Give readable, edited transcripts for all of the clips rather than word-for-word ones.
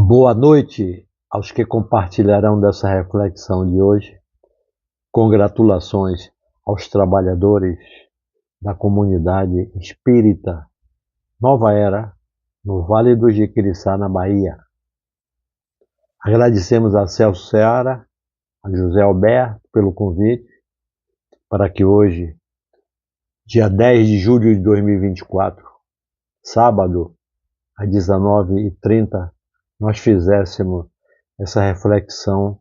Boa noite aos que compartilharão dessa reflexão de hoje. Congratulações aos trabalhadores da comunidade espírita Nova Era, no Vale do Jiquiriçá, na Bahia. Agradecemos a Celso Seara, a José Alberto pelo convite para que hoje, dia 10 de julho de 2024, sábado, às 19h30, nós fizéssemos essa reflexão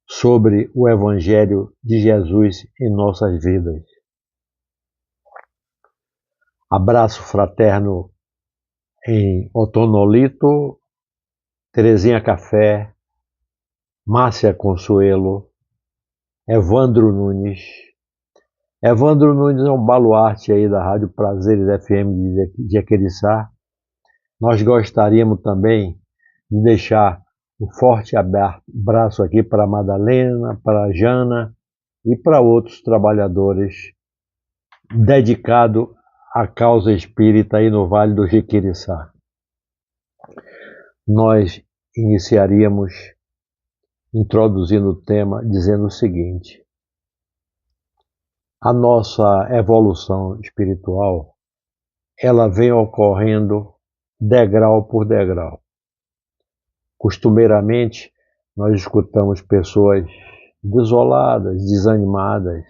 sobre o Evangelho de Jesus em nossas vidas. Abraço fraterno em Otonolito, Terezinha Café, Márcia Consuelo, Evandro Nunes. Evandro Nunes é um baluarte aí da Rádio Prazeres FM de Jaqueriçá. Nós gostaríamos também de deixar um forte abraço aqui para a Madalena, para a Jana e para outros trabalhadores dedicados à causa espírita aí no Vale do Jiquiriçá. Nós iniciaríamos introduzindo o tema dizendo o seguinte: a nossa evolução espiritual, ela vem ocorrendo degrau por degrau. Costumeiramente, nós escutamos pessoas desoladas, desanimadas,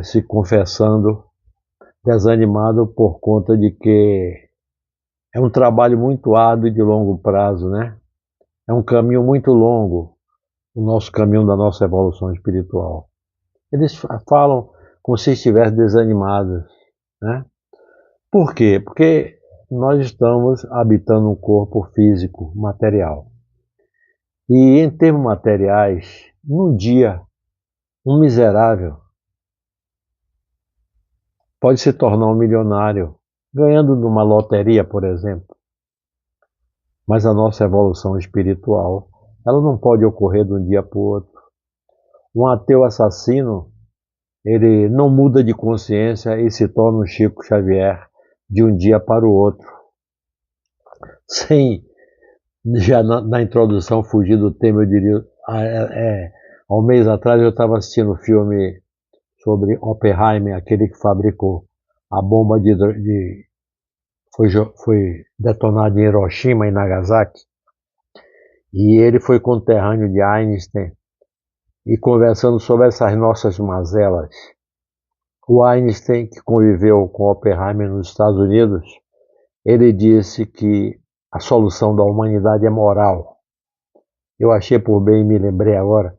se confessando desanimado por conta de que é um trabalho muito árduo e de longo prazo, né? É um caminho muito longo, o nosso caminho da nossa evolução espiritual. Eles falam como se estivessem desanimados, né? Por quê? Porque nós estamos habitando um corpo físico, material. E em termos materiais, num dia, um miserável pode se tornar um milionário, ganhando numa loteria, por exemplo. Mas a nossa evolução espiritual, ela não pode ocorrer de um dia para o outro. Um ateu assassino, ele não muda de consciência e se torna um Chico Xavier de um dia para o outro. Sem, já na introdução, fugir do tema, eu diria, há um mês atrás eu estava assistindo um filme sobre Oppenheimer, aquele que fabricou a bomba foi detonada em Hiroshima e Nagasaki, e ele foi conterrâneo de Einstein, e conversando sobre essas nossas mazelas. O Einstein, que conviveu com Oppenheimer nos Estados Unidos, ele disse que a solução da humanidade é moral. Eu achei por bem e me lembrei agora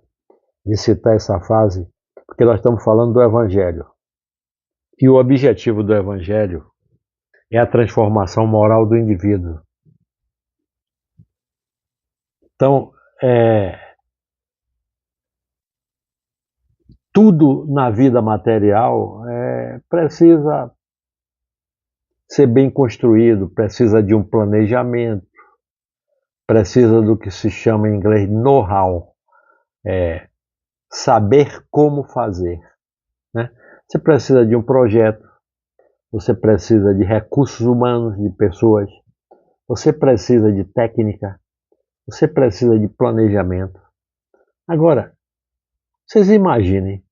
de citar essa frase, porque nós estamos falando do Evangelho. E o objetivo do Evangelho é a transformação moral do indivíduo. Então, tudo na vida material precisa ser bem construído, precisa de um planejamento, precisa do que se chama em inglês know-how, saber como fazer, né? Você precisa de um projeto, você precisa de recursos humanos, de pessoas, você precisa de técnica, você precisa de planejamento. Agora, vocês imaginem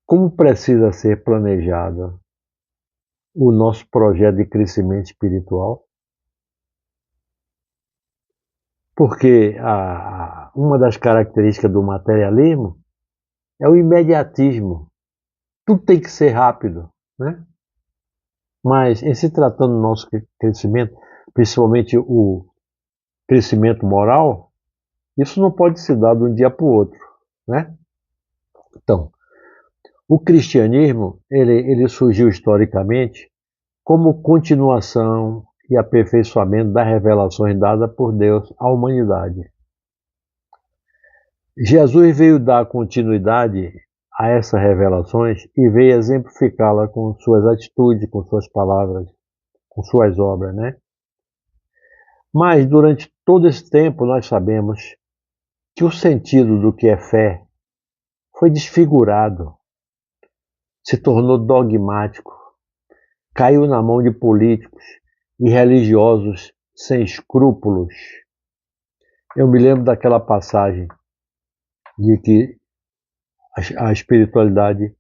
como precisa ser planejado o nosso projeto de crescimento espiritual. Porque uma das características do materialismo é o imediatismo. Tudo tem que ser rápido, né? Mas em se tratando do nosso crescimento, principalmente o crescimento moral, isso não pode se dar de um dia para o outro, né? Então, o cristianismo, ele surgiu historicamente como continuação e aperfeiçoamento das revelações dadas por Deus à humanidade. Jesus veio dar continuidade a essas revelações e veio exemplificá-la com suas atitudes, com suas palavras, com suas obras, né? Mas durante todo esse tempo nós sabemos que o sentido do que é fé foi desfigurado, se tornou dogmático, caiu na mão de políticos e religiosos sem escrúpulos. Eu me lembro daquela passagem de que a espiritualidade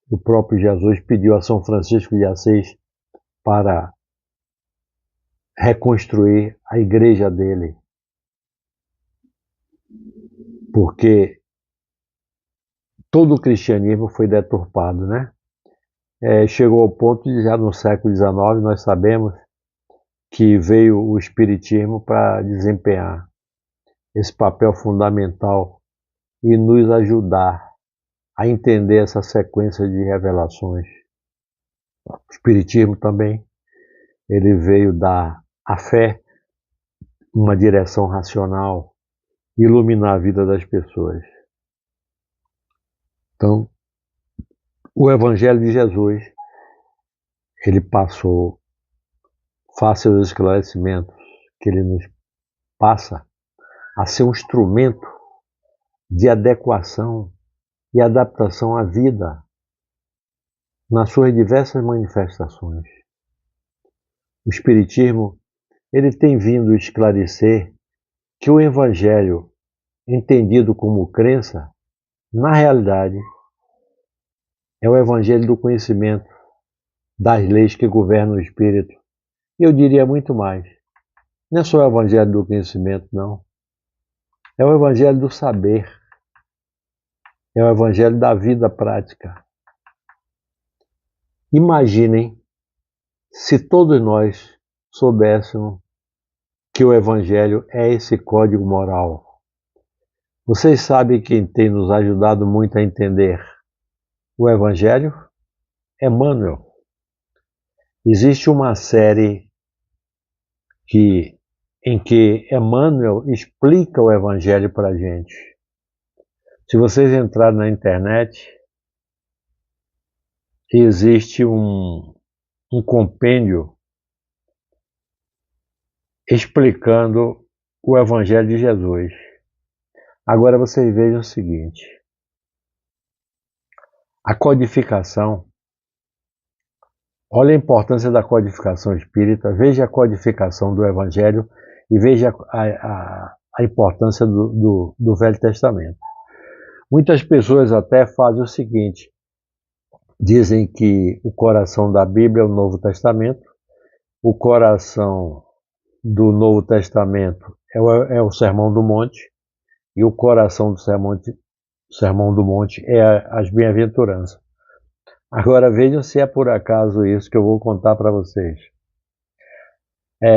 do próprio Jesus pediu a São Francisco de Assis para reconstruir a igreja dele, porque todo o cristianismo foi deturpado, né? Chegou ao ponto de, já no século XIX, nós sabemos que veio o Espiritismo para desempenhar esse papel fundamental e nos ajudar a entender essa sequência de revelações. O Espiritismo também, ele veio dar à fé uma direção racional, iluminar a vida das pessoas. Então, o Evangelho de Jesus, ele passou, face aos esclarecimentos que ele nos passa, a ser um instrumento de adequação e adaptação à vida nas suas diversas manifestações. O Espiritismo, ele tem vindo esclarecer que o Evangelho, entendido como crença, na realidade, é o Evangelho do conhecimento das leis que governam o espírito. E eu diria muito mais. Não é só o Evangelho do conhecimento, não. É o Evangelho do saber. É o Evangelho da vida prática. Imaginem se todos nós soubéssemos que o Evangelho é esse código moral. Vocês sabem quem tem nos ajudado muito a entender o Evangelho? Emmanuel. Existe uma série em que Emmanuel explica o Evangelho para a gente. Se vocês entrarem na internet, existe um compêndio explicando o Evangelho de Jesus. Agora vocês vejam o seguinte: a codificação, olha a importância da codificação espírita, veja a codificação do Evangelho e veja a importância do Velho Testamento. Muitas pessoas até fazem o seguinte: dizem que o coração da Bíblia é o Novo Testamento, o coração do Novo Testamento é o Sermão do Monte, e o coração do Sermão do Monte é as bem-aventuranças. Agora vejam se é por acaso isso que eu vou contar para vocês.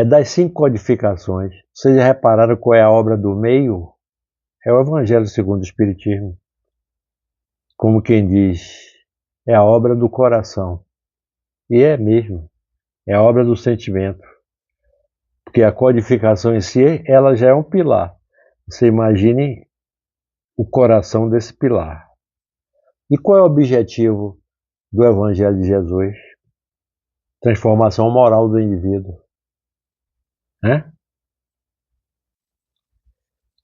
Das 5 codificações, vocês já repararam qual é a obra do meio? É o Evangelho segundo o Espiritismo. Como quem diz, é a obra do coração. E é mesmo, é a obra do sentimento. Porque a codificação em si, ela já é um pilar. Você imagine o coração desse pilar. E qual é o objetivo do Evangelho de Jesus? Transformação moral do indivíduo.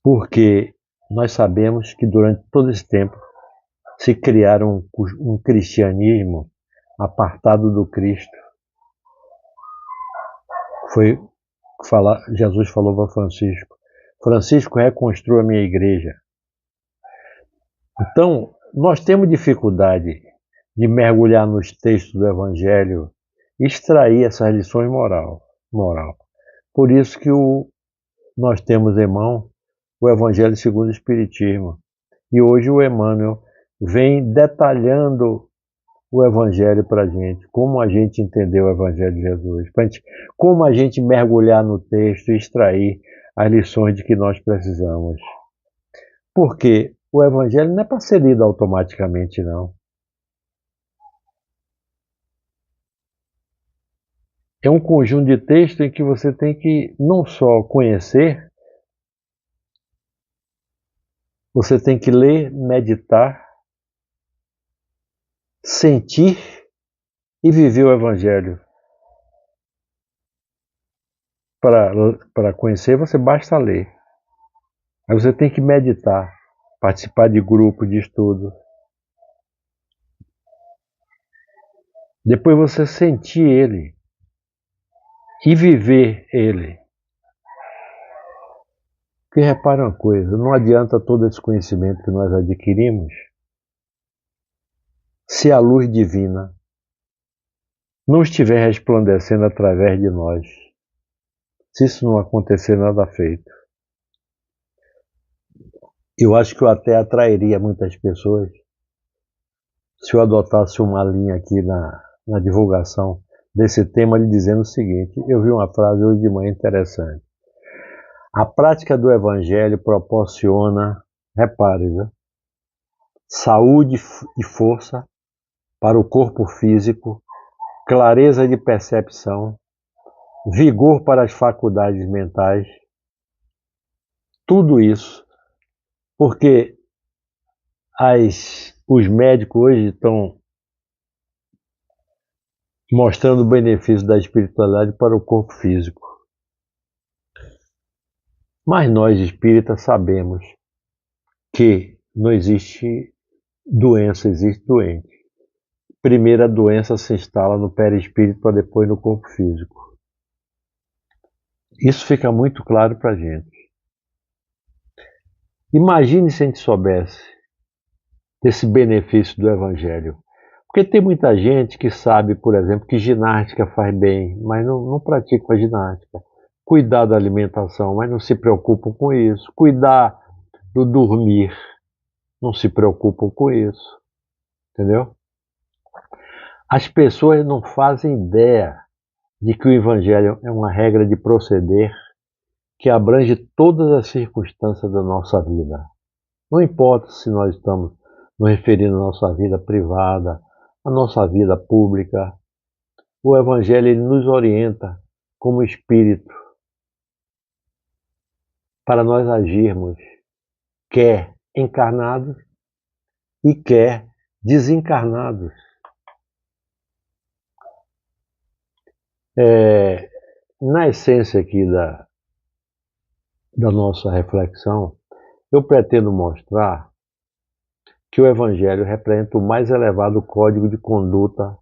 Porque nós sabemos que durante todo esse tempo se criaram um cristianismo apartado do Cristo. Jesus falou para Francisco: Francisco, reconstrua a minha igreja. Então, nós temos dificuldade de mergulhar nos textos do Evangelho e extrair essas lições moral. Por isso que nós temos em mão o Evangelho segundo o Espiritismo. E hoje o Emmanuel vem detalhando o Evangelho para a gente, como a gente entendeu o Evangelho de Jesus, como a gente mergulhar no texto e extrair as lições de que nós precisamos. Porque o Evangelho não é para ser lido automaticamente, não. É um conjunto de textos em que você tem que não só conhecer, você tem que ler, meditar, sentir e viver o Evangelho. Para conhecer, você basta ler. Aí você tem que meditar, participar de grupo de estudo. Depois você sentir ele e viver ele. Porque repara uma coisa, não adianta todo esse conhecimento que nós adquirimos se a luz divina não estiver resplandecendo através de nós. Se isso não acontecer, nada feito. Eu acho que eu até atrairia muitas pessoas se eu adotasse uma linha aqui na divulgação desse tema, lhe dizendo o seguinte: eu vi uma frase hoje de manhã interessante. A prática do Evangelho proporciona, repare, né, saúde e força para o corpo físico, clareza de percepção, vigor para as faculdades mentais, tudo isso, porque os médicos hoje estão mostrando o benefício da espiritualidade para o corpo físico. Mas nós espíritas sabemos que não existe doença, existe doente. Primeiro a doença se instala no perispírito para depois no corpo físico. Isso fica muito claro para a gente. Imagine se a gente soubesse desse benefício do Evangelho. Porque tem muita gente que sabe, por exemplo, que ginástica faz bem, mas não pratica a ginástica. Cuidar da alimentação, mas não se preocupam com isso. Cuidar do dormir, não se preocupam com isso. Entendeu? As pessoas não fazem ideia de que o Evangelho é uma regra de proceder que abrange todas as circunstâncias da nossa vida. Não importa se nós estamos nos referindo à nossa vida privada, à nossa vida pública. O Evangelho ele nos orienta como espírito para nós agirmos, quer encarnados e quer desencarnados. Na essência aqui da nossa reflexão, eu pretendo mostrar que o Evangelho representa o mais elevado código de conduta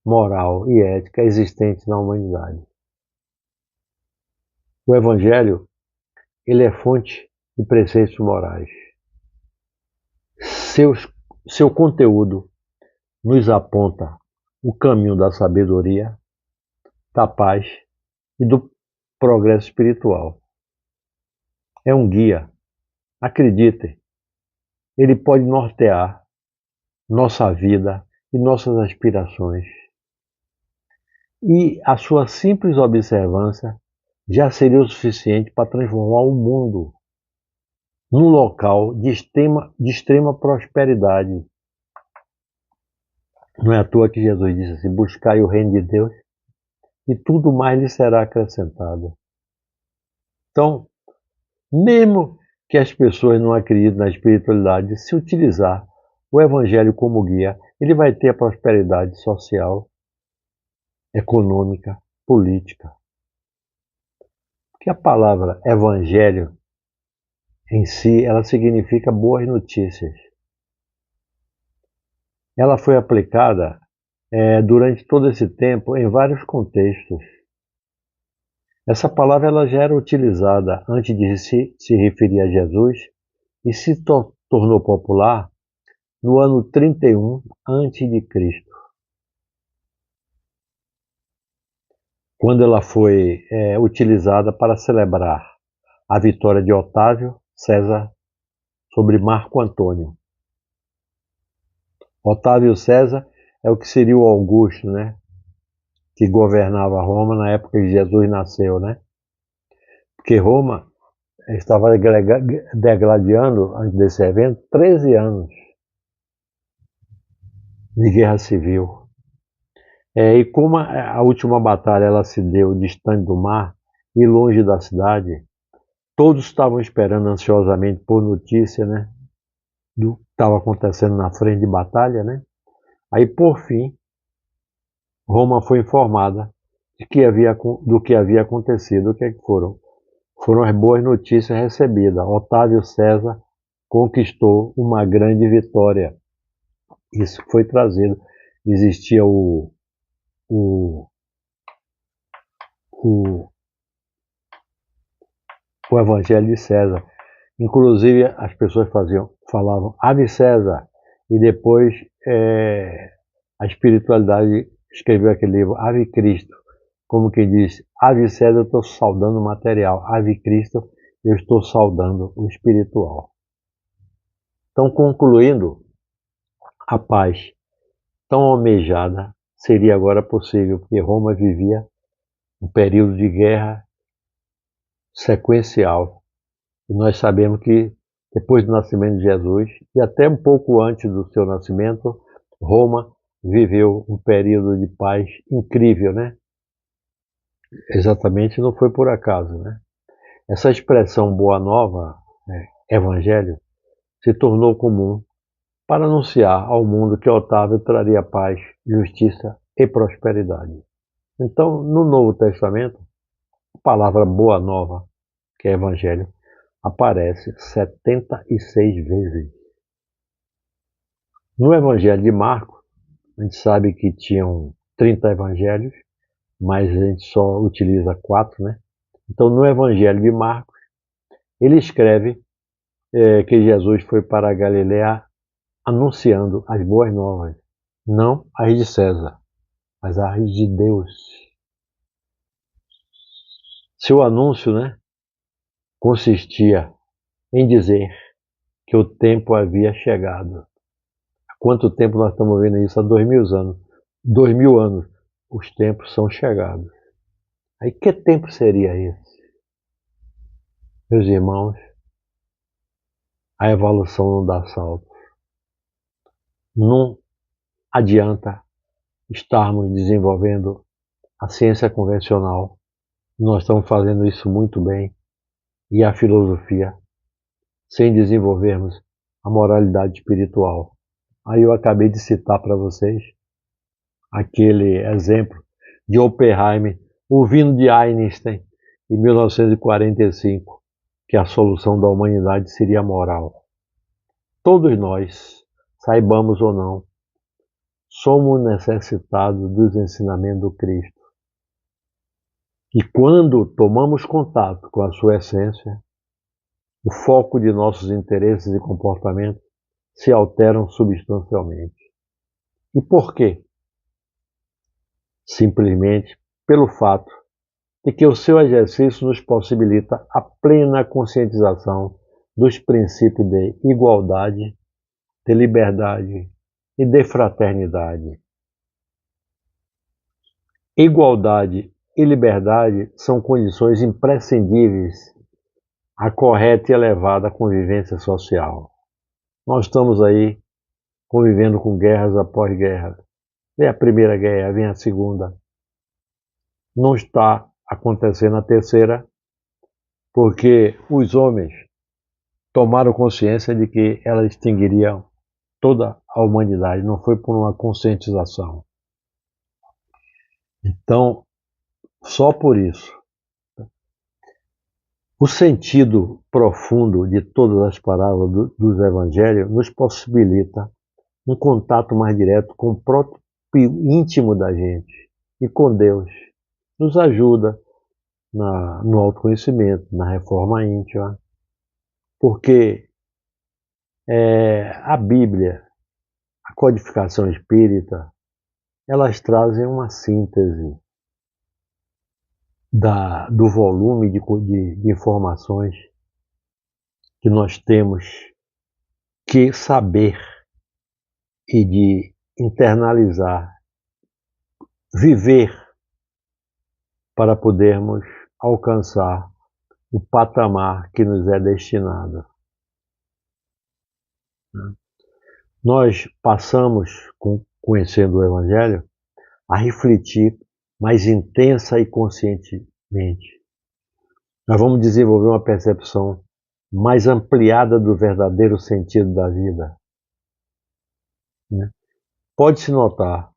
moral e ética existente na humanidade. O Evangelho ele é fonte de preceitos morais. Seu conteúdo nos aponta o caminho da sabedoria, da paz e do progresso espiritual. É um guia. Acreditem, ele pode nortear nossa vida e nossas aspirações. E a sua simples observância já seria o suficiente para transformar o mundo num local de extrema prosperidade. Não é à toa que Jesus disse assim: buscai o reino de Deus e tudo mais lhe será acrescentado. Então, mesmo que as pessoas não acreditem na espiritualidade, se utilizar o Evangelho como guia, ele vai ter a prosperidade social, econômica, política. Porque a palavra Evangelho em si, ela significa boas notícias. Ela foi aplicada durante todo esse tempo em vários contextos. Essa palavra ela já era utilizada antes de se referir a Jesus e se tornou popular no ano 31 a.C., quando ela foi utilizada para celebrar a vitória de Otávio César sobre Marco Antônio. Otávio César é o que seria o Augusto, né? Que governava Roma na época que Jesus nasceu, né? Porque Roma estava degladiando, antes desse evento, 13 anos de guerra civil. E como a última batalha ela se deu distante do mar e longe da cidade, todos estavam esperando ansiosamente por notícia, né? Do que estava acontecendo na frente de batalha, né? Aí, por fim, Roma foi informada do que havia acontecido. O que é que foram? Foram as boas notícias recebidas. Otávio César conquistou uma grande vitória. Isso foi trazido. Existia o Evangelho de César, Inclusive as pessoas falavam Ave César, e depois a espiritualidade escreveu aquele livro Ave Cristo, como quem diz, Ave César eu estou saudando o material, Ave Cristo eu estou saudando o espiritual. Então, concluindo, a paz tão almejada seria agora possível, porque Roma vivia um período de guerra sequencial. E nós sabemos que depois do nascimento de Jesus, e até um pouco antes do seu nascimento, Roma viveu um período de paz incrível, né? Exatamente, não foi por acaso, né? Essa expressão boa nova, evangelho, se tornou comum para anunciar ao mundo que Otávio traria paz, justiça e prosperidade. Então, no Novo Testamento, a palavra boa nova, que é evangelho, aparece 76 vezes. No Evangelho de Marcos, a gente sabe que tinham 30 evangelhos, mas a gente só utiliza 4, né? Então, no Evangelho de Marcos, ele escreve que Jesus foi para a Galiléia anunciando as boas novas, não as de César, mas as de Deus. Seu anúncio, né, consistia em dizer que o tempo havia chegado. Há quanto tempo nós estamos vendo isso? Há 2000 anos. 2000 anos. Os tempos são chegados. Aí que tempo seria esse? Meus irmãos, a evolução não dá salto. Não adianta estarmos desenvolvendo a ciência convencional. Nós estamos fazendo isso muito bem. E a filosofia, sem desenvolvermos a moralidade espiritual. Aí eu acabei de citar para vocês aquele exemplo de Oppenheimer, ouvindo de Einstein, em 1945, que a solução da humanidade seria moral. Todos nós, saibamos ou não, somos necessitados dos ensinamentos do Cristo. E quando tomamos contato com a sua essência, o foco de nossos interesses e comportamentos se alteram substancialmente. E por quê? Simplesmente pelo fato de que o seu exercício nos possibilita a plena conscientização dos princípios de igualdade, de liberdade e de fraternidade. Igualdade e liberdade são condições imprescindíveis à correta e elevada convivência social. Nós estamos aí convivendo com guerras após guerras. Vem a primeira guerra, vem a segunda. Não está acontecendo a terceira, porque os homens tomaram consciência de que ela extinguiria toda a humanidade, não foi por uma conscientização. Então, só por isso. O sentido profundo de todas as palavras dos evangelhos nos possibilita um contato mais direto com o próprio íntimo da gente e com Deus. Nos ajuda no autoconhecimento, na reforma íntima, porque a Bíblia, a codificação espírita, elas trazem uma síntese do volume de informações que nós temos que saber e de internalizar, viver para podermos alcançar o patamar que nos é destinado. Nós passamos, conhecendo o Evangelho, a refletir mais intensa e conscientemente. Nós vamos desenvolver uma percepção mais ampliada do verdadeiro sentido da vida. Pode-se notar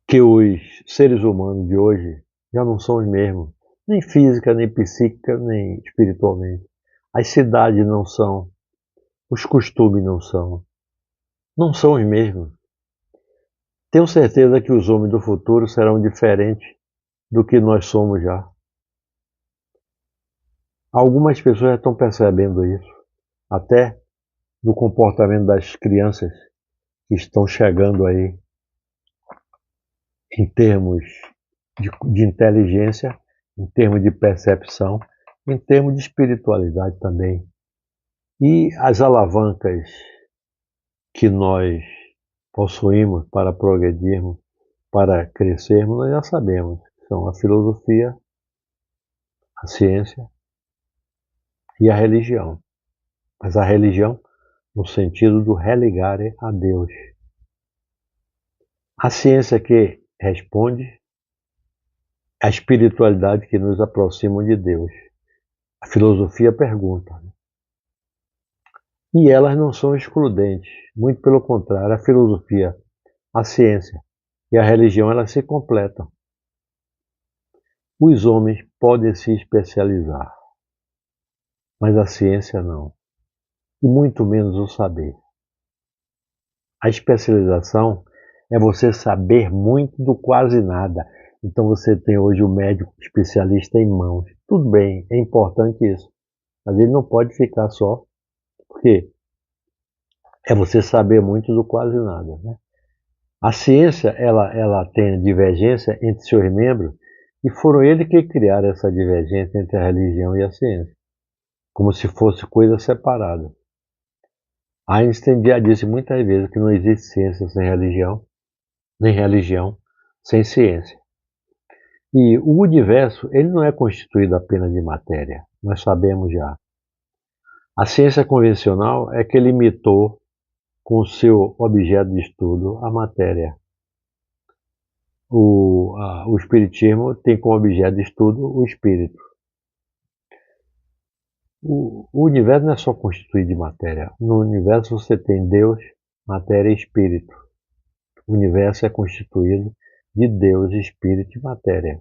que os seres humanos de hoje já não são os mesmos, nem física, nem psíquica, nem espiritualmente. As cidades não são, os costumes não são os mesmos. Tenho certeza que os homens do futuro serão diferentes do que nós somos já. Algumas pessoas já estão percebendo isso, até no comportamento das crianças que estão chegando aí em termos de inteligência, em termos de percepção, em termos de espiritualidade também. E as alavancas que nós possuímos para progredirmos, para crescermos, nós já sabemos. São a filosofia, a ciência e a religião. Mas a religião no sentido do religare a Deus. A ciência que responde, a espiritualidade que nos aproxima de Deus. A filosofia pergunta. E elas não são excludentes, muito pelo contrário, a filosofia, a ciência e a religião, elas se completam. Os homens podem se especializar, mas a ciência não, e muito menos o saber. A especialização é você saber muito do quase nada. Então você tem hoje o médico especialista em mãos. Tudo bem, é importante isso, mas ele não pode ficar só, porque é você saber muito do quase nada, né? A ciência, ela tem divergência entre seus membros, e foram eles que criaram essa divergência entre a religião e a ciência, como se fosse coisa separada. Einstein já disse muitas vezes que não existe ciência sem religião, nem religião sem ciência. E o universo, ele não é constituído apenas de matéria, nós sabemos já. A ciência convencional é que limitou com o seu objeto de estudo a matéria. O espiritismo tem como objeto de estudo o espírito. O universo não é só constituído de matéria. No universo você tem Deus, matéria e espírito. O universo é constituído de Deus, espírito e matéria.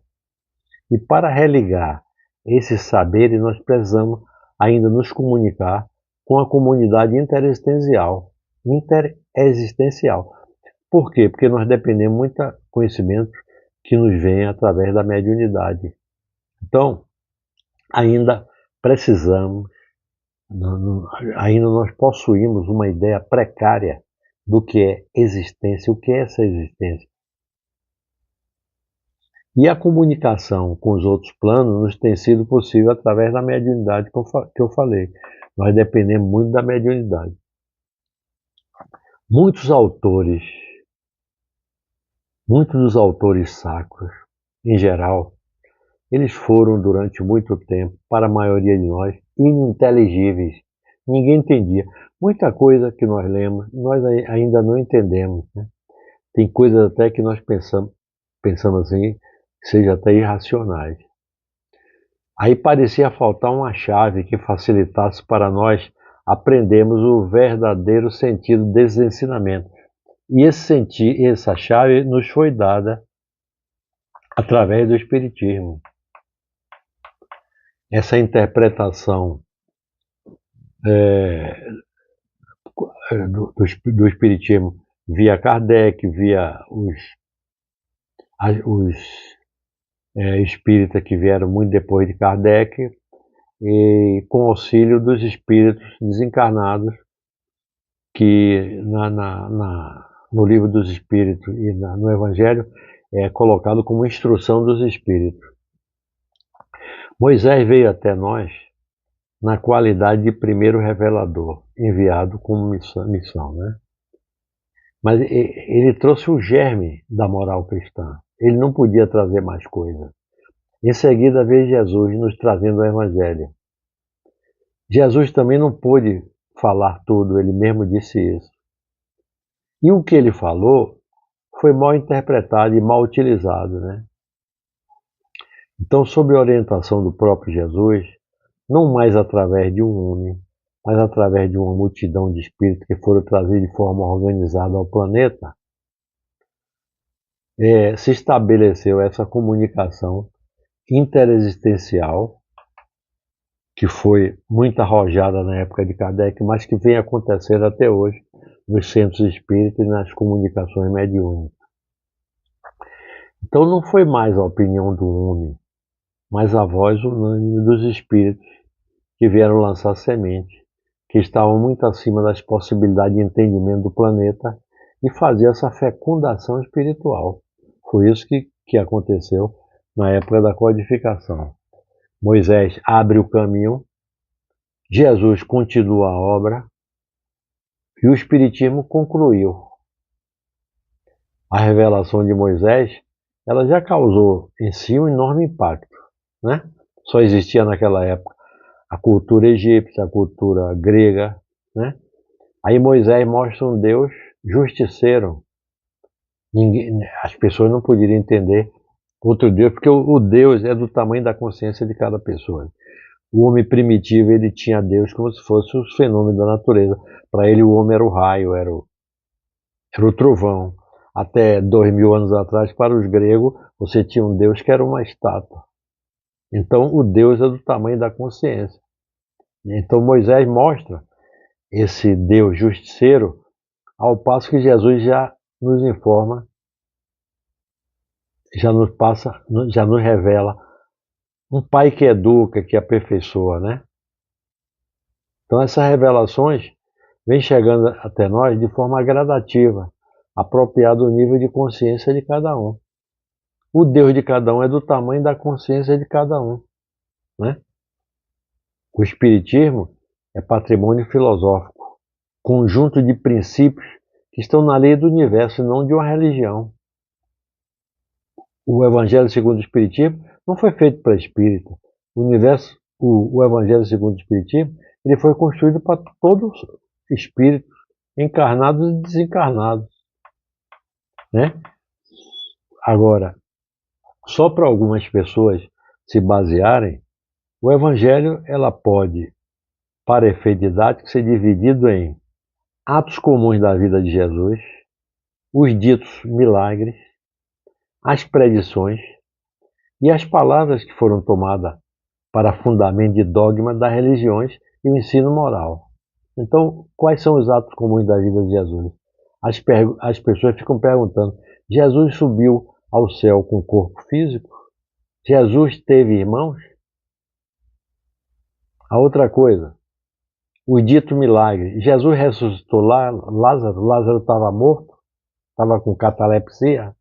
E para religar esses saberes, nós precisamos ainda nos comunicar com a comunidade interexistencial. Por quê? Porque nós dependemos muito de conhecimento que nos vem através da mediunidade. Então, ainda precisamos, ainda nós possuímos uma ideia precária do que é existência, o que é essa existência. E a comunicação com os outros planos nos tem sido possível através da mediunidade que eu falei. Nós dependemos muito da mediunidade. Muitos dos autores sacros, em geral, eles foram durante muito tempo, para a maioria de nós, ininteligíveis. Ninguém entendia. Muita coisa que nós lemos, nós ainda não entendemos, né? Tem coisas até que nós pensamos assim, que sejam até irracionais. Aí parecia faltar uma chave que facilitasse para nós aprendermos o verdadeiro sentido desses ensinamentos. E essa chave nos foi dada através do Espiritismo. Essa interpretação do Espiritismo via Kardec, via os espíritas que vieram muito depois de Kardec, e com auxílio dos espíritos desencarnados, que no livro dos Espíritos e no Evangelho é colocado como instrução dos Espíritos. Moisés veio até nós na qualidade de primeiro revelador, enviado como missão, né? Mas ele trouxe o germe da moral cristã. Ele não podia trazer mais coisa. Em seguida veio Jesus nos trazendo o Evangelho. Jesus também não pôde falar tudo, ele mesmo disse isso. E o que ele falou foi mal interpretado e mal utilizado, né? Então, sob a orientação do próprio Jesus, não mais através de um homem, mas através de uma multidão de espíritos que foram trazidos de forma organizada ao planeta, se estabeleceu essa comunicação interexistencial, que foi muito arrojada na época de Kardec, mas que vem acontecendo até hoje nos centros espíritas e nas comunicações mediúnicas. Então não foi mais a opinião do homem, mas a voz unânime dos espíritos que vieram lançar semente, que estavam muito acima das possibilidades de entendimento do planeta e fazer essa fecundação espiritual. Foi isso que aconteceu na época da codificação. Moisés abre o caminho, Jesus continua a obra e o Espiritismo concluiu. A revelação de Moisés, ela já causou em si um enorme impacto, né? Só existia naquela época a cultura egípcia, a cultura grega, né? Aí Moisés mostra um Deus justiceiro. As pessoas não poderiam entender outro Deus, porque o Deus é do tamanho da consciência de cada pessoa. O homem primitivo, ele tinha Deus como se fosse os fenômenos da natureza. Para ele, o homem era o raio, era o trovão. Até 2000 anos atrás, para os gregos, você tinha um Deus que era uma estátua. Então, o Deus é do tamanho da consciência. Então, Moisés mostra esse Deus justiceiro, ao passo que Jesus já nos informa, já nos revela um pai que educa, que aperfeiçoa, né? Então essas revelações vêm chegando até nós de forma gradativa, apropriada do nível de consciência de cada um. O Deus de cada um é do tamanho da consciência de cada um, né? O Espiritismo é patrimônio filosófico, conjunto de princípios que estão na lei do universo e não de uma religião. O Evangelho segundo o Espiritismo não foi feito para espírita. O Evangelho segundo o Espiritismo, ele foi construído para todos os espíritos, encarnados e desencarnados, né? Agora, só para algumas pessoas se basearem, o Evangelho ela pode, para efeito didático, ser dividido em atos comuns da vida de Jesus, os ditos milagres, as predições e as palavras que foram tomadas para fundamento de dogma das religiões e o ensino moral. Então, quais são os atos comuns da vida de Jesus? As pessoas ficam perguntando, Jesus subiu ao céu com corpo físico? Jesus teve irmãos? A outra coisa, o dito milagre, Jesus ressuscitou Lázaro? Lázaro estava morto? Estava com catalepsia?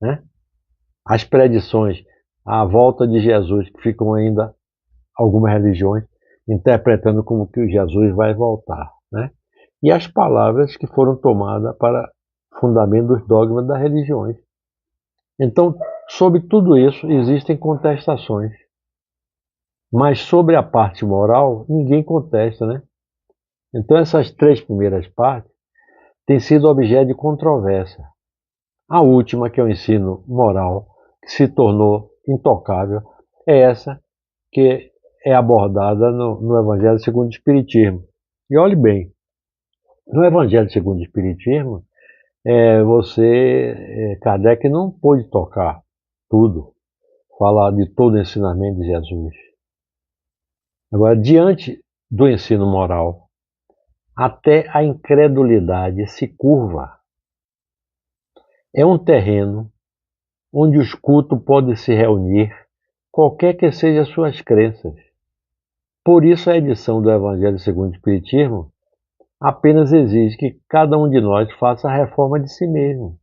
Né? As predições, a volta de Jesus, que ficam ainda algumas religiões interpretando como que Jesus vai voltar, né? E as palavras que foram tomadas para fundamento dos dogmas das religiões. Então, sobre tudo isso existem contestações, mas sobre a parte moral ninguém contesta, né? Então essas três primeiras partes têm sido objeto de controvérsia. A última, que é o ensino moral, que se tornou intocável, é essa que é abordada no Evangelho segundo o Espiritismo. E olhe bem, no Evangelho segundo o Espiritismo, Kardec não pôde tocar tudo, falar de todo o ensinamento de Jesus. Agora, diante do ensino moral, até a incredulidade se curva. É um terreno onde os cultos podem se reunir, qualquer que sejam as suas crenças. Por isso a edição do Evangelho segundo o Espiritismo apenas exige que cada um de nós faça a reforma de si mesmo.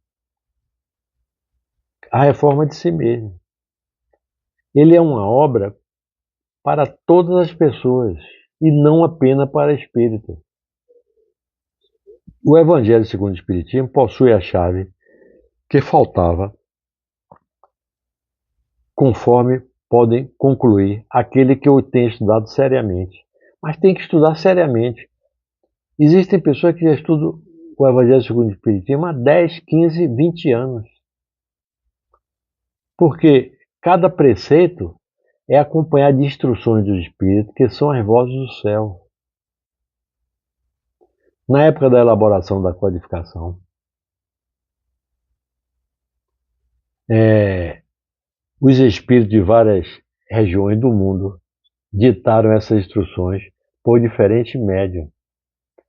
A reforma de si mesmo. Ele é uma obra para todas as pessoas e não apenas para espíritas. O Evangelho segundo o Espiritismo possui a chave que faltava, conforme podem concluir aquele que o tem estudado seriamente. Mas tem que estudar seriamente. Existem pessoas que já estudam o Evangelho segundo o Espiritismo há 10, 15, 20 anos. Porque cada preceito é acompanhado de instruções dos Espíritos, que são as vozes do céu. Na época da elaboração da codificação, os espíritos de várias regiões do mundo ditaram essas instruções por diferentes médiuns,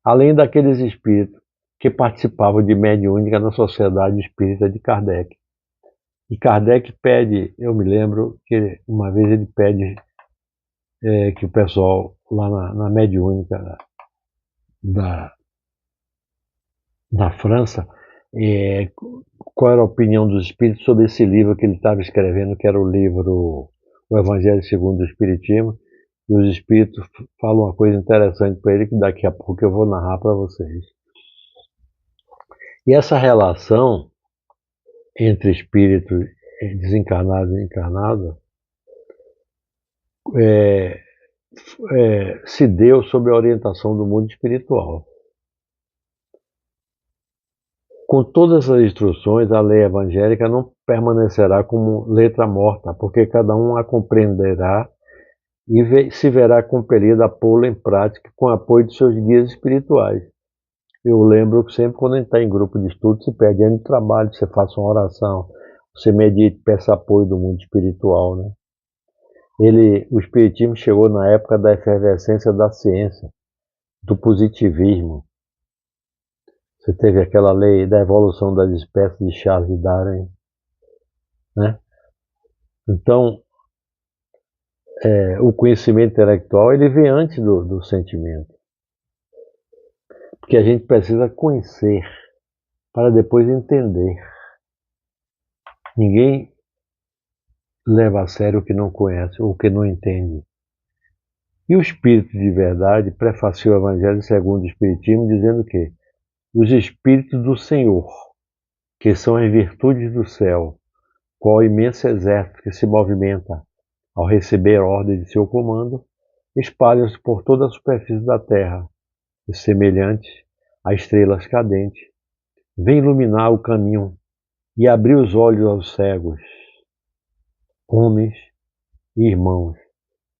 além daqueles espíritos que participavam de mediúnica na Sociedade Espírita de Kardec. E Kardec pede, eu me lembro que uma vez ele pede que o pessoal lá na mediúnica da França, qual era a opinião dos espíritos sobre esse livro que ele estava escrevendo, que era o livro O Evangelho segundo o Espiritismo, e os espíritos falam uma coisa interessante para ele que daqui a pouco eu vou narrar para vocês. E essa relação entre espíritos desencarnados e encarnados se deu sob a orientação do mundo espiritual. Com todas as instruções, a lei evangélica não permanecerá como letra morta, porque cada um a compreenderá e se verá compelido a pô-la em prática com o apoio de seus guias espirituais. Eu lembro que sempre quando a gente está em grupo de estudo, se pede ano de trabalho, você faça uma oração, você medite, peça apoio do mundo espiritual, né? O espiritismo chegou na época da efervescência da ciência, do positivismo. Você teve aquela lei da evolução das espécies de Charles Darwin, né? Então, o conhecimento intelectual ele vem antes do sentimento. Porque a gente precisa conhecer para depois entender. Ninguém leva a sério o que não conhece ou o que não entende. E o Espírito de Verdade prefaciou o Evangelho segundo o Espiritismo dizendo que os Espíritos do Senhor, que são as virtudes do céu, qual o imenso exército que se movimenta ao receber ordem de seu comando, espalham-se por toda a superfície da terra, e semelhantes a estrelas cadentes, vem iluminar o caminho e abrir os olhos aos cegos. Homens e irmãos,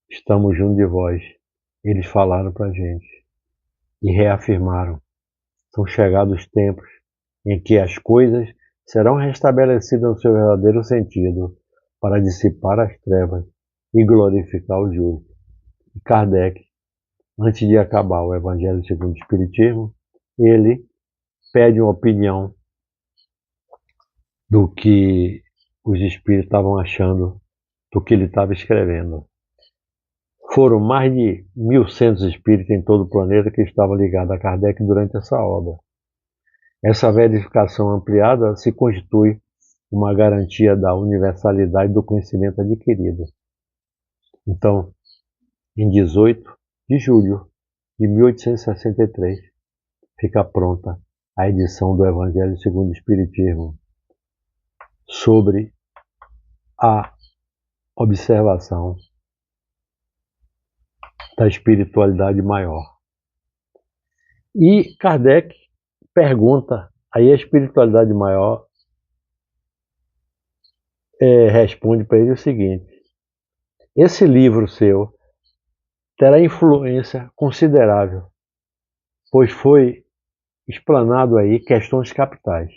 estamos junto de vós. Eles falaram para a gente e reafirmaram. São chegados os tempos em que as coisas serão restabelecidas no seu verdadeiro sentido para dissipar as trevas e glorificar o justo. E Kardec, antes de acabar o Evangelho segundo o Espiritismo, ele pede uma opinião do que os espíritos estavam achando do que ele estava escrevendo. Foram mais de 1.100 espíritos em todo o planeta que estavam ligados a Kardec durante essa obra. Essa verificação ampliada se constitui uma garantia da universalidade do conhecimento adquirido. Então, em 18 de julho de 1863, fica pronta a edição do Evangelho segundo o Espiritismo sobre a observação da espiritualidade maior. E Kardec pergunta, aí a espiritualidade maior responde para ele o seguinte: esse livro seu terá influência considerável, pois foi explanado aí questões capitais.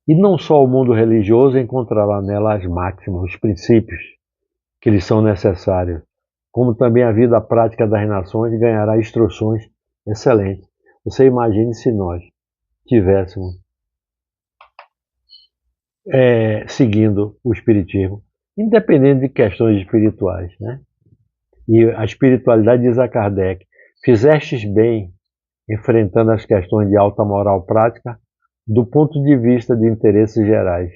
E não só o mundo religioso encontrará nela as máximas, os princípios que lhes são necessários, como também a vida prática das nações ganhará instruções excelentes. Você imagine se nós tivéssemos seguindo o Espiritismo, independente de questões espirituais, né? E a espiritualidade diz a Kardec: fizestes bem enfrentando as questões de alta moral prática do ponto de vista de interesses gerais,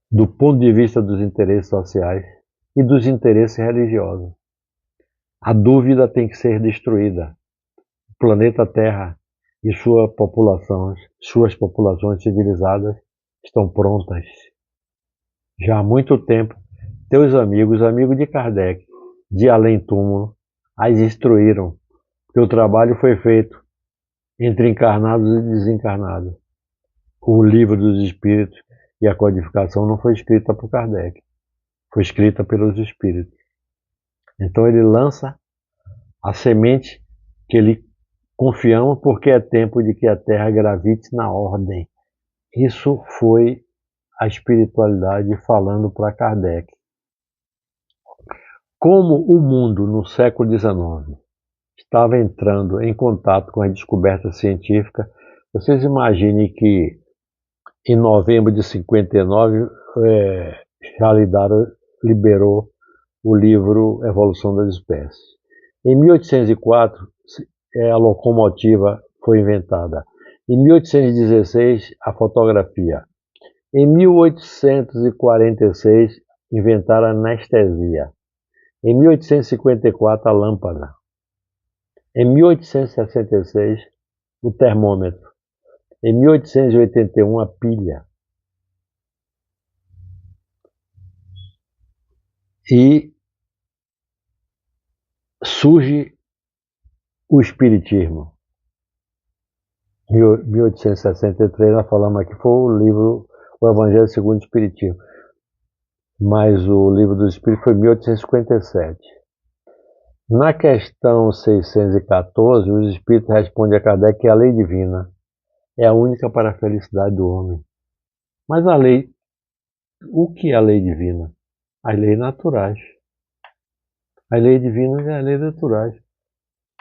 do ponto de vista dos interesses sociais e dos interesses religiosos. A dúvida tem que ser destruída. O planeta Terra e suas populações civilizadas estão prontas. Já há muito tempo, teus amigos de Kardec, de além-túmulo, as instruíram que o trabalho foi feito entre encarnados e desencarnados. O livro dos Espíritos e a codificação não foi escrita por Kardec, foi escrita pelos Espíritos. Então ele lança a semente que lhe confiamos, porque é tempo de que a Terra gravite na ordem. Isso foi a espiritualidade falando para Kardec. Como o mundo no século XIX estava entrando em contato com a descoberta científica, vocês imaginem que em novembro de 59, Charles Darwin liberou o livro Evolução das Espécies. Em 1804, a locomotiva foi inventada. Em 1816, a fotografia. Em 1846, inventaram a anestesia. Em 1854, a lâmpada. Em 1866, o termômetro. Em 1881, a pilha. E surge o Espiritismo. Em 1863, nós falamos aqui, foi o livro, o Evangelho segundo o Espiritismo. Mas o livro dos Espíritos foi em 1857. Na questão 614, os Espíritos respondem a Kardec que a lei divina é a única para a felicidade do homem. Mas a lei, o que é a lei divina? As leis naturais. As leis divinas é as leis naturais.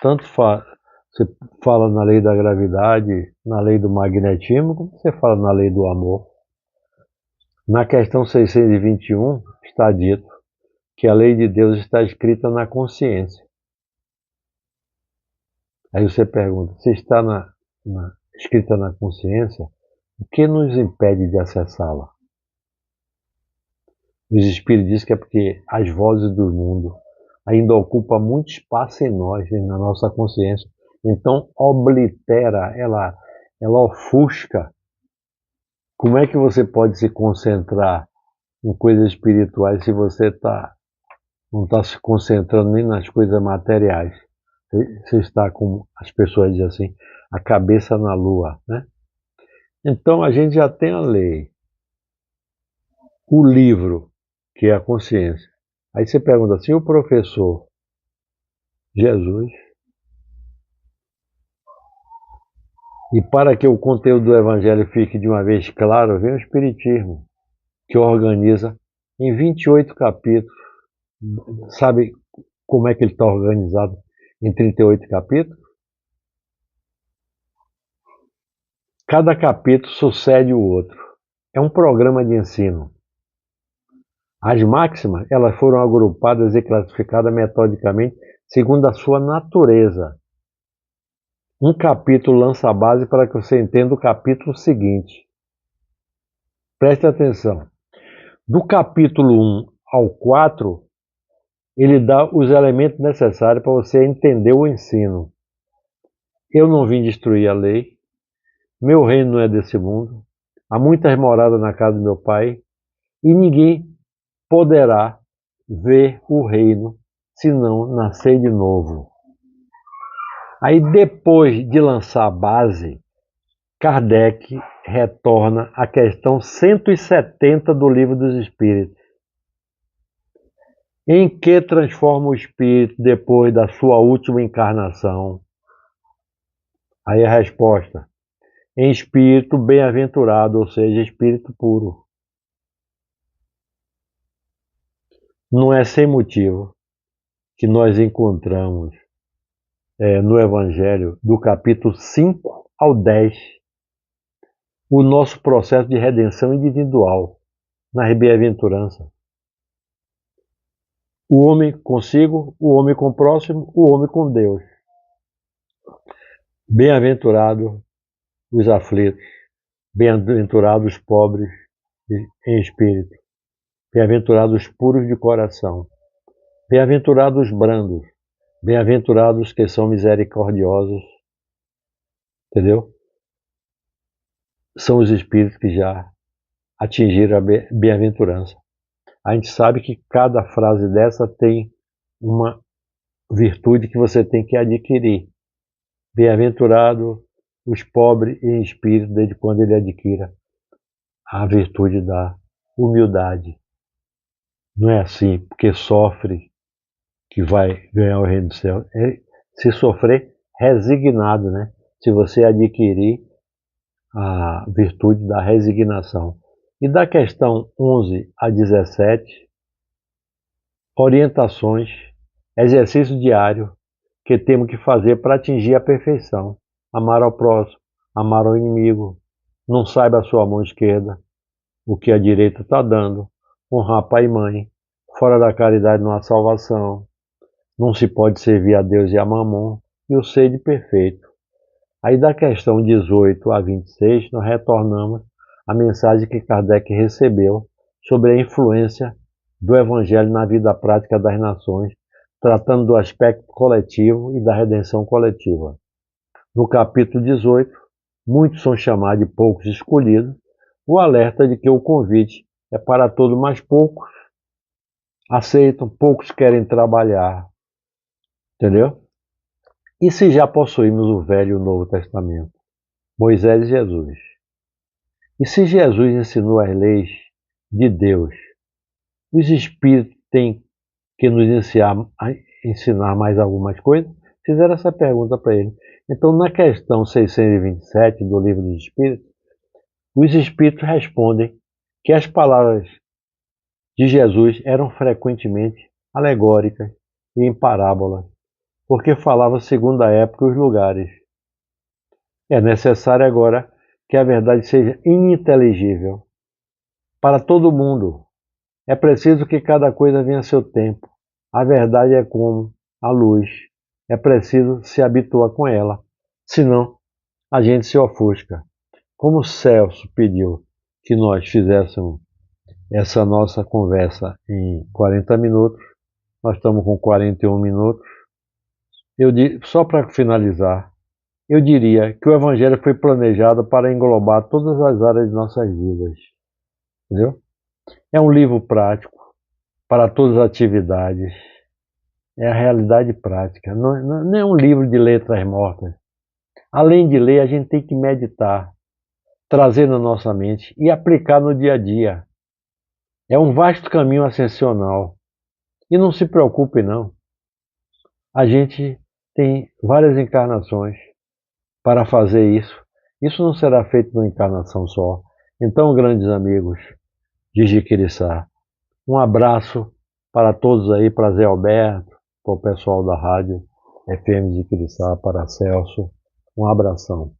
Tanto você fala na lei da gravidade, na lei do magnetismo, como você fala na lei do amor. Na questão 621 está dito que a lei de Deus está escrita na consciência. Aí você pergunta, se está escrita na consciência, o que nos impede de acessá-la? Os Espíritos dizem que é porque as vozes do mundo ainda ocupam muito espaço em nós, na nossa consciência. Então, oblitera, ela ofusca. Como é que você pode se concentrar em coisas espirituais se você não está se concentrando nem nas coisas materiais? Você está, como as pessoas dizem assim, a cabeça na lua, né? Então, a gente já tem a lei. O livro, que é a consciência. Aí você pergunta assim, o professor? Jesus. E para que o conteúdo do Evangelho fique de uma vez claro, vem o Espiritismo, que organiza em 28 capítulos. Sabe como é que ele está organizado em 38 capítulos? Cada capítulo sucede o outro. É um programa de ensino. As máximas, elas foram agrupadas e classificadas metodicamente segundo a sua natureza. Um capítulo lança a base para que você entenda o capítulo seguinte. Preste atenção. Do capítulo 1 ao 4, ele dá os elementos necessários para você entender o ensino. Eu não vim destruir a lei. Meu reino não é desse mundo. Há muitas moradas na casa do meu pai. E ninguém poderá ver o reino se não nascer de novo. Aí, depois de lançar a base, Kardec retorna à questão 170 do Livro dos Espíritos. Em que transforma o espírito depois da sua última encarnação? Aí a resposta: em espírito bem-aventurado, ou seja, espírito puro. Não é sem motivo que nós encontramos no Evangelho, do capítulo 5 ao 10, o nosso processo de redenção individual, nas bem-aventuranças. O homem consigo, o homem com o próximo, o homem com Deus. Bem-aventurado os aflitos, bem-aventurados os pobres em espírito, bem-aventurados os puros de coração, bem-aventurados os brandos, bem-aventurados que são misericordiosos, entendeu? São os espíritos que já atingiram a bem-aventurança. A gente sabe que cada frase dessa tem uma virtude que você tem que adquirir. Bem-aventurado os pobres em espírito, desde quando ele adquira a virtude da humildade. Não é assim, porque sofre, que vai ganhar o reino do céu. É se sofrer resignado, né? Se você adquirir a virtude da resignação. E da questão 11 a 17, orientações, exercício diário que temos que fazer para atingir a perfeição. Amar ao próximo, amar ao inimigo, não saiba a sua mão esquerda o que a direita está dando, honrar pai e mãe, Fora da caridade não há salvação. Não se pode servir a Deus e a Mamon e o sede perfeito. Aí da questão 18 a 26, nós retornamos à mensagem que Kardec recebeu sobre a influência do Evangelho na vida prática das nações, tratando do aspecto coletivo e da redenção coletiva. No capítulo 18, muitos são chamados e poucos escolhidos, o alerta de que o convite é para todos, mas poucos aceitam, poucos querem trabalhar, entendeu? E se já possuímos o Velho e o Novo Testamento, Moisés e Jesus? E se Jesus ensinou as leis de Deus, os Espíritos têm que nos ensinar mais algumas coisas? Fizeram essa pergunta para ele. Então, na questão 627 do Livro dos Espíritos, os Espíritos respondem que as palavras de Jesus eram frequentemente alegóricas e em parábolas, porque falava segundo a época e os lugares. É necessário agora que a verdade seja ininteligível para todo mundo. É preciso que cada coisa venha a seu tempo. A verdade é como a luz. É preciso se habituar com ela, senão a gente se ofusca. Como o Celso pediu que nós fizéssemos essa nossa conversa em 40 minutos, nós estamos com 41 minutos. Só para finalizar, eu diria que o Evangelho foi planejado para englobar todas as áreas de nossas vidas. Entendeu? É um livro prático para todas as atividades. É a realidade prática. Não é um livro de letras mortas. Além de ler, a gente tem que meditar, trazer na nossa mente e aplicar no dia a dia. É um vasto caminho ascensional. E não se preocupe, não. A gente tem várias encarnações para fazer isso. Isso não será feito numa encarnação só. Então, grandes amigos de Jiquiriçá, um abraço para todos aí, para Zé Alberto, para o pessoal da rádio FM de Jiquiriçá, para Celso. Um abração.